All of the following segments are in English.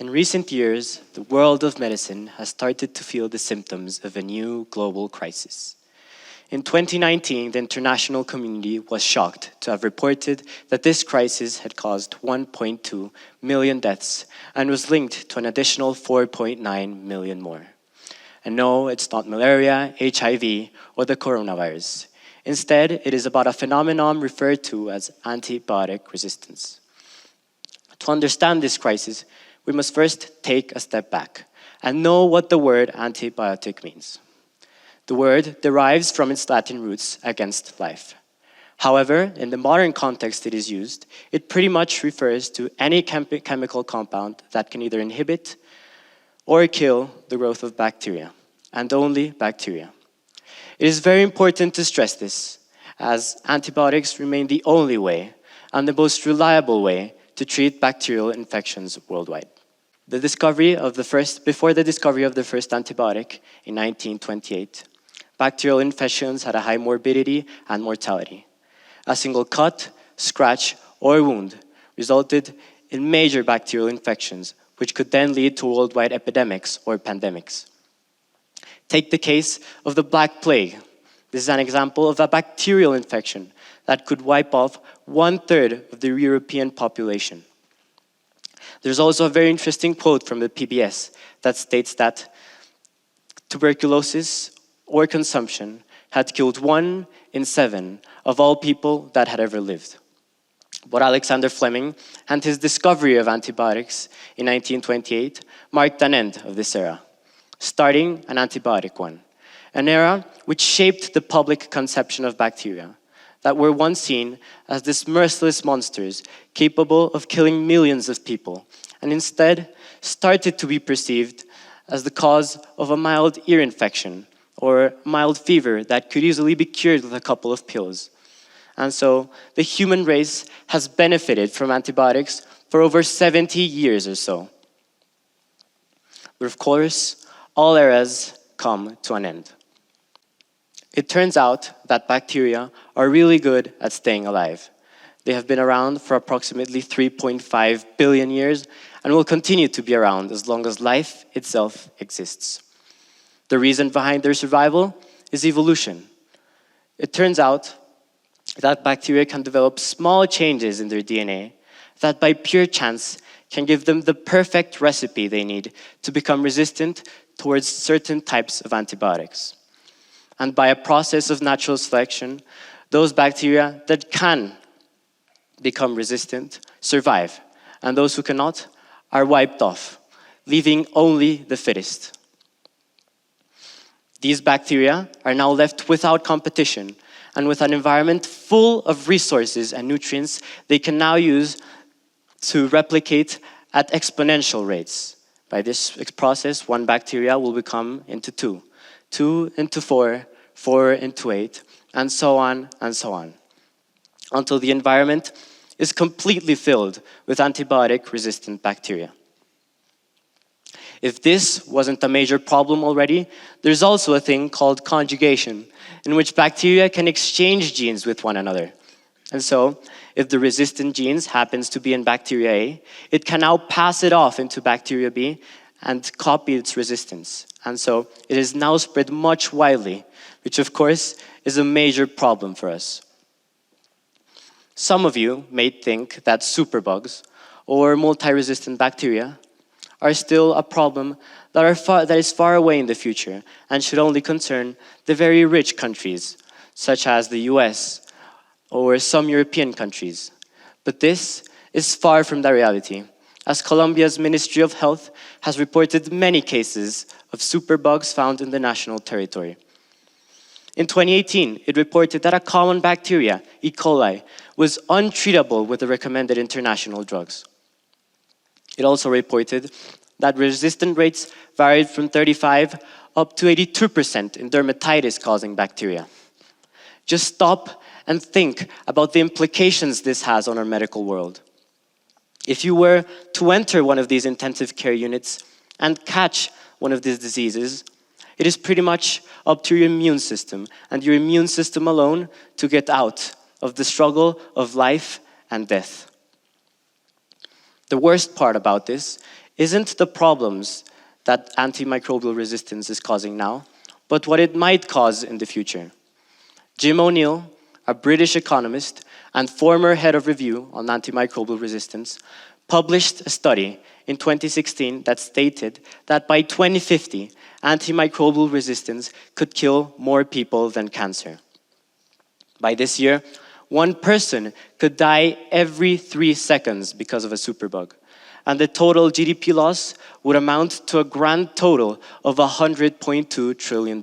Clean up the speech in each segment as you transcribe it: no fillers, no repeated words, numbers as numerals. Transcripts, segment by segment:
In recent years, the world of medicine has started to feel the symptoms of a new global crisis. In 2019, the international community was shocked to have reported that this crisis had caused 1.2 million deaths and was linked to an additional 4.9 million more. And no, it's not malaria, HIV, or the coronavirus. Instead, it is about a phenomenon referred to as antibiotic resistance. To understand this crisis, we must first take a step back and know what the word antibiotic means. The word derives from its Latin roots, against life. However, in the modern context it is used, it pretty much refers to any chemical compound that can either inhibit or kill the growth of bacteria, and only bacteria. It is very important to stress this, as antibiotics remain the only way and the most reliable way to treat bacterial infections worldwide. Before the discovery of the first antibiotic in 1928, bacterial infections had a high morbidity and mortality. A single cut, scratch, or wound resulted in major bacterial infections, which could then lead to worldwide epidemics or pandemics. Take the case of the Black Plague. This is an example of a bacterial infection that could wipe off 1/3 of the European population. There's also a very interesting quote from the PBS that states that tuberculosis or consumption had killed 1 in 7 of all people that had ever lived. But Alexander Fleming and his discovery of antibiotics in 1928 marked an end of this era, starting an antibiotic one, an era which shaped the public conception of bacteria that were once seen as these merciless monsters capable of killing millions of people, and instead started to be perceived as the cause of a mild ear infection or mild fever that could easily be cured with a couple of pills. And so the human race has benefited from antibiotics for over 70 years or so. But of course, all eras come to an end. It turns out that bacteria are really good at staying alive. They have been around for approximately 3.5 billion years and will continue to be around as long as life itself exists. The reason behind their survival is evolution. It turns out that bacteria can develop small changes in their DNA that by pure chance can give them the perfect recipe they need to become resistant towards certain types of antibiotics. And by a process of natural selection, those bacteria that can become resistant survive, and those who cannot are wiped off, leaving only the fittest. These bacteria are now left without competition and with an environment full of resources and nutrients they can now use to replicate at exponential rates. By this process, 1 bacteria will become into 2, 2 into 4, 4 into 8, and so on, until the environment is completely filled with antibiotic-resistant bacteria. If this wasn't a major problem already, there's also a thing called conjugation, in which bacteria can exchange genes with one another. And so, if the resistant genes happens to be in bacteria A, it can now pass it off into bacteria B and copy its resistance. And so, it is now spread much widely, which of course is a major problem for us. Some of you may think that superbugs or multi-resistant bacteria are still a problem that is far away in the future and should only concern the very rich countries, such as the US or some European countries. But this is far from the reality, as Colombia's Ministry of Health has reported many cases of superbugs found in the national territory. In 2018, it reported that a common bacteria, E. coli, was untreatable with the recommended international drugs. It also reported that resistant rates varied from 35 up to 82% in dermatitis-causing bacteria. Just stop and think about the implications this has on our medical world. If you were to enter one of these intensive care units and catch one of these diseases, it is pretty much up to your immune system and your immune system alone to get out of the struggle of life and death. The worst part about this isn't the problems that antimicrobial resistance is causing now, but what it might cause in the future. Jim O'Neill, a British economist and former head of review on antimicrobial resistance, published a study in 2016 that stated that by 2050, antimicrobial resistance could kill more people than cancer. By this year, one person could die every 3 seconds because of a superbug, and the total GDP loss would amount to a grand total of $100.2 trillion.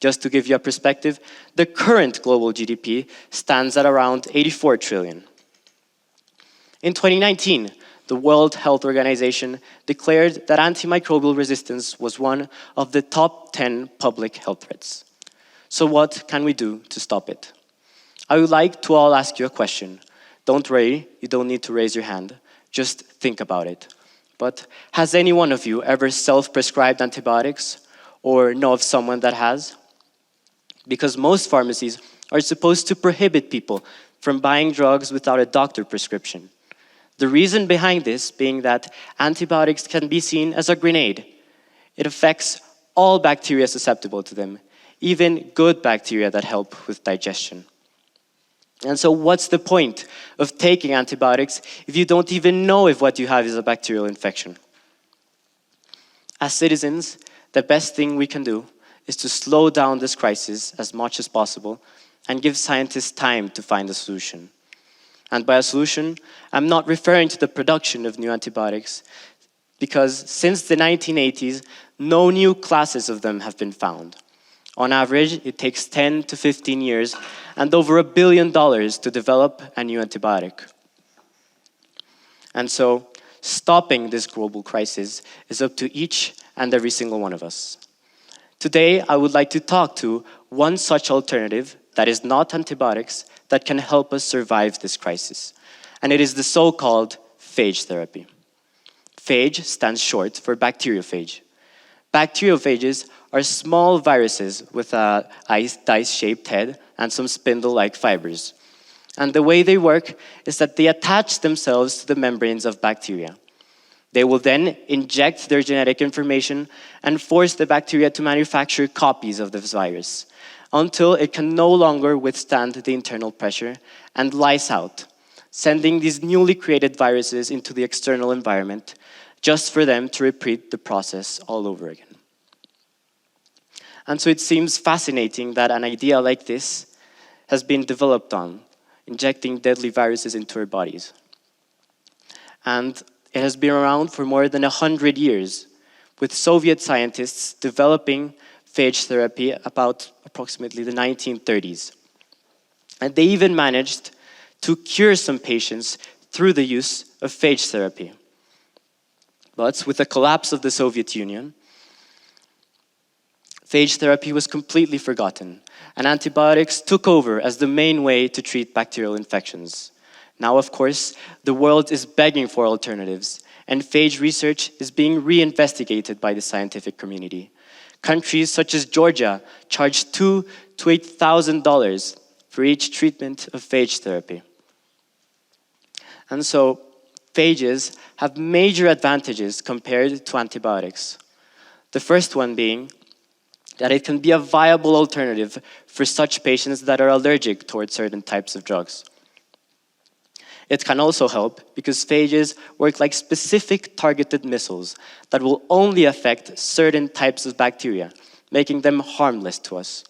Just to give you a perspective, the current global GDP stands at around 84 trillion. In 2019, the World Health Organization declared that antimicrobial resistance was one of the top 10 public health threats. So what can we do to stop it? I would like to all ask you a question. Don't worry, you don't need to raise your hand. Just think about it. But has any one of you ever self-prescribed antibiotics or know of someone that has? Because most pharmacies are supposed to prohibit people from buying drugs without a doctor prescription. The reason behind this being that antibiotics can be seen as a grenade. It affects all bacteria susceptible to them, even good bacteria that help with digestion. And so what's the point of taking antibiotics if you don't even know if what you have is a bacterial infection? As citizens, the best thing we can do is to slow down this crisis as much as possible and give scientists time to find a solution. And by a solution, I'm not referring to the production of new antibiotics, because since the 1980s, no new classes of them have been found. On average, it takes 10 to 15 years and over $1 billion to develop a new antibiotic. And so, stopping this global crisis is up to each and every single one of us. Today, I would like to talk to one such alternative that is not antibiotics that can help us survive this crisis. And it is the so-called phage therapy. Phage stands short for bacteriophage. Bacteriophages are small viruses with a dice-shaped head and some spindle-like fibers. And the way they work is that they attach themselves to the membranes of bacteria. They will then inject their genetic information and force the bacteria to manufacture copies of this virus until it can no longer withstand the internal pressure and lyse out, sending these newly created viruses into the external environment just for them to repeat the process all over again. And so it seems fascinating that an idea like this has been developed on injecting deadly viruses into our bodies. And it has been around for more than 100 years, with Soviet scientists developing phage therapy about approximately the 1930s. And they even managed to cure some patients through the use of phage therapy. But with the collapse of the Soviet Union, phage therapy was completely forgotten, and antibiotics took over as the main way to treat bacterial infections. Now, of course, the world is begging for alternatives, and phage research is being reinvestigated by the scientific community. Countries such as Georgia charge $2,000 to $8,000 for each treatment of phage therapy. And so, phages have major advantages compared to antibiotics. The first one being that it can be a viable alternative for such patients that are allergic towards certain types of drugs. It can also help because phages work like specific targeted missiles that will only affect certain types of bacteria, making them harmless to us.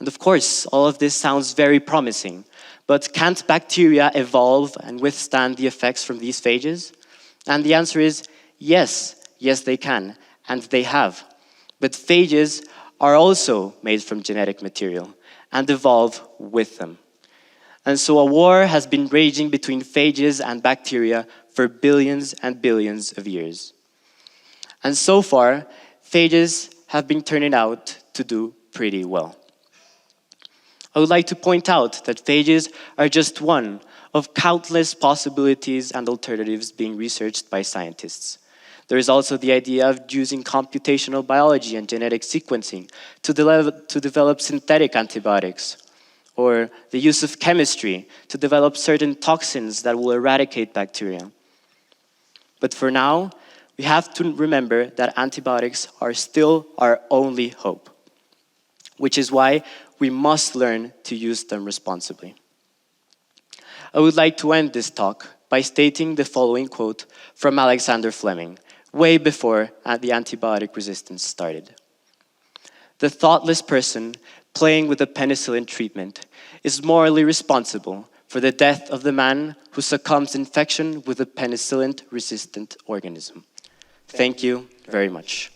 And of course, all of this sounds very promising, but can't bacteria evolve and withstand the effects from these phages? And the answer is yes, they can, and they have. But phages are also made from genetic material and evolve with them. And so a war has been raging between phages and bacteria for billions and billions of years. And so far, phages have been turning out to do pretty well. I would like to point out that phages are just one of countless possibilities and alternatives being researched by scientists. There is also the idea of using computational biology and genetic sequencing to develop synthetic antibiotics, or the use of chemistry to develop certain toxins that will eradicate bacteria. But for now, we have to remember that antibiotics are still our only hope, which is why we must learn to use them responsibly. I would like to end this talk by stating the following quote from Alexander Fleming, way before the antibiotic resistance started. "The thoughtless person playing with the penicillin treatment is morally responsible for the death of the man who succumbs to infection with a penicillin-resistant organism." Thank you very much.